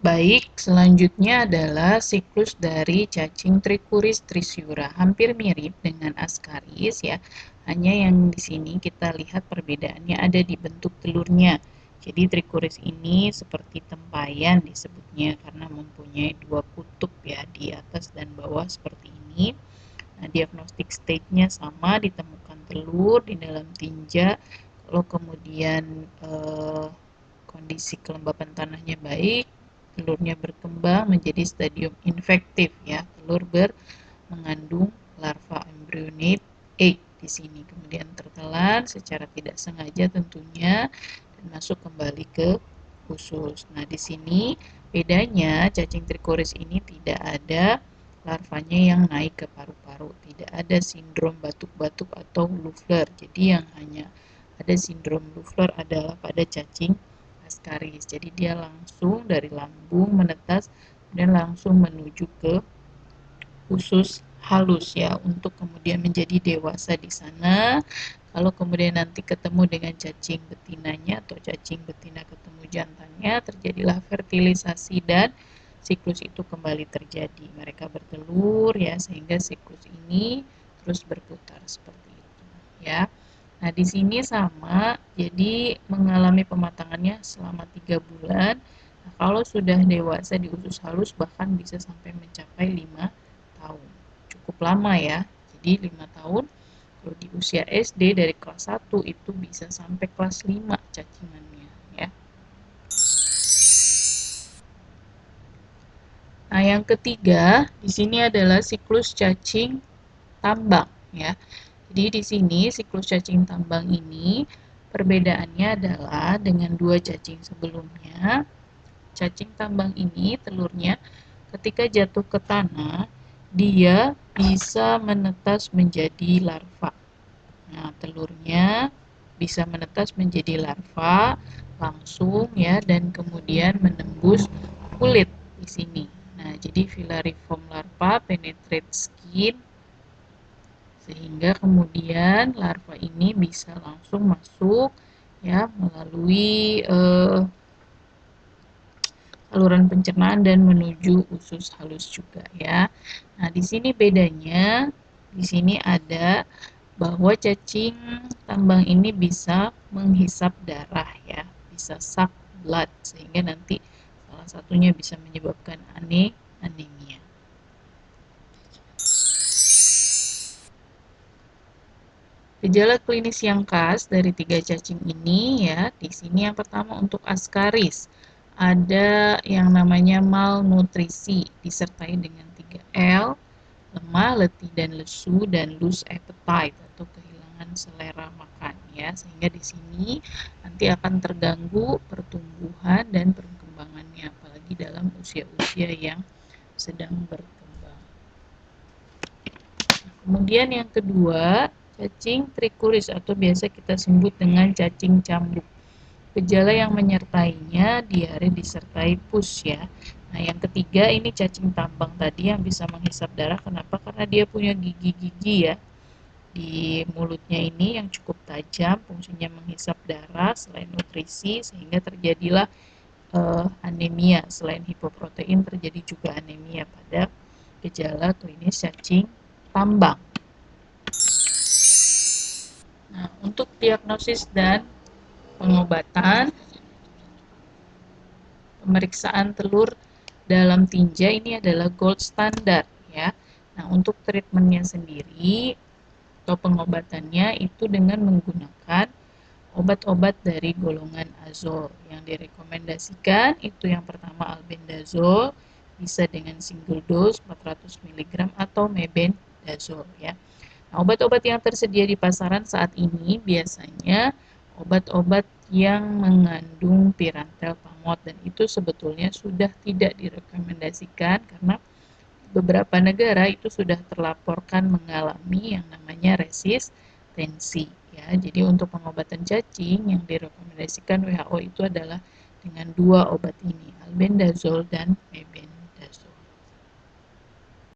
Baik, selanjutnya adalah siklus dari cacing Trichuris trisiura. Hampir mirip dengan Ascaris ya. Hanya yang di sini kita lihat perbedaannya ada di bentuk telurnya. Jadi Trichuris ini seperti tempayan disebutnya karena mempunyai dua kutub ya di atas dan bawah seperti ini. Nah, diagnostik stage-nya sama, ditemukan telur di dalam tinja. Kalau kemudian kondisi kelembapan tanahnya baik, telurnya berkembang menjadi stadium infektif ya. Telur mengandung larva embryonate egg di sini. Kemudian tertelan secara tidak sengaja tentunya dan masuk kembali ke usus. Nah, di sini bedanya cacing Trichoris ini tidak ada larvanya yang naik ke paru-paru, tidak ada sindrom batuk-batuk atau Lufler. Jadi yang hanya ada sindrom Lufler adalah pada cacing Ascaris. Jadi dia langsung dari lambung menetas dan langsung menuju ke usus halus ya untuk kemudian menjadi dewasa di sana. Kalau kemudian nanti ketemu dengan cacing betinanya atau cacing betina ketemu jantannya, terjadilah fertilisasi dan siklus itu kembali terjadi. Mereka bertelur ya sehingga siklus ini terus berputar seperti itu ya. Nah, di sini sama, jadi mengalami pematangannya selama 3 bulan. Nah, kalau sudah dewasa di usus halus bahkan bisa sampai mencapai 5 tahun. Cukup lama ya. Jadi 5 tahun. Kalau di usia SD dari kelas 1 itu bisa sampai kelas 5 cacingannya ya. Nah, yang ketiga di sini adalah siklus cacing tambang ya. Jadi di sini siklus cacing tambang ini perbedaannya adalah dengan dua cacing sebelumnya. Cacing tambang ini telurnya ketika jatuh ke tanah dia bisa menetas menjadi larva. Nah, telurnya bisa menetas menjadi larva langsung ya dan kemudian menembus kulit di sini. Nah, jadi filariform larva penetrate skin sehingga kemudian larva ini bisa langsung masuk ya melalui saluran pencernaan dan menuju usus halus juga ya. Nah, di sini bedanya, di sini ada bahwa cacing tambang ini bisa menghisap darah ya, bisa suck blood sehingga nanti salah satunya bisa menyebabkan anemia. Gejala klinis yang khas dari 3 cacing ini ya, di sini yang pertama untuk Ascaris ada yang namanya malnutrisi disertai dengan 3L, lemah, letih dan lesu dan lose appetite atau kehilangan selera makan ya. Sehingga di sini nanti akan terganggu pertumbuhan dan perkembangannya apalagi dalam usia-usia yang sedang berkembang. Kemudian yang kedua, cacing Trichuris atau biasa kita sebut dengan cacing cambuk. Gejala yang menyertainya diare disertai pus ya. Nah, yang ketiga ini cacing tambang tadi yang bisa menghisap darah. Kenapa? Karena dia punya gigi-gigi ya di mulutnya ini yang cukup tajam, fungsinya menghisap darah selain nutrisi sehingga terjadilah anemia. Selain hipoprotein terjadi juga anemia pada gejala klinis cacing tambang. Nah, untuk diagnosis dan pengobatan, pemeriksaan telur dalam tinja ini adalah gold standard ya. Nah, untuk treatmentnya sendiri atau pengobatannya itu dengan menggunakan obat-obat dari golongan azol. Yang direkomendasikan itu yang pertama albendazole, bisa dengan single dose 400 mg atau mebendazole ya. Nah, obat-obat yang tersedia di pasaran saat ini biasanya obat-obat yang mengandung pirantel pamot dan itu sebetulnya sudah tidak direkomendasikan karena beberapa negara itu sudah terlaporkan mengalami yang namanya resistensi ya. Jadi untuk pengobatan cacing yang direkomendasikan WHO itu adalah dengan dua obat ini, albendazole dan mebendazole.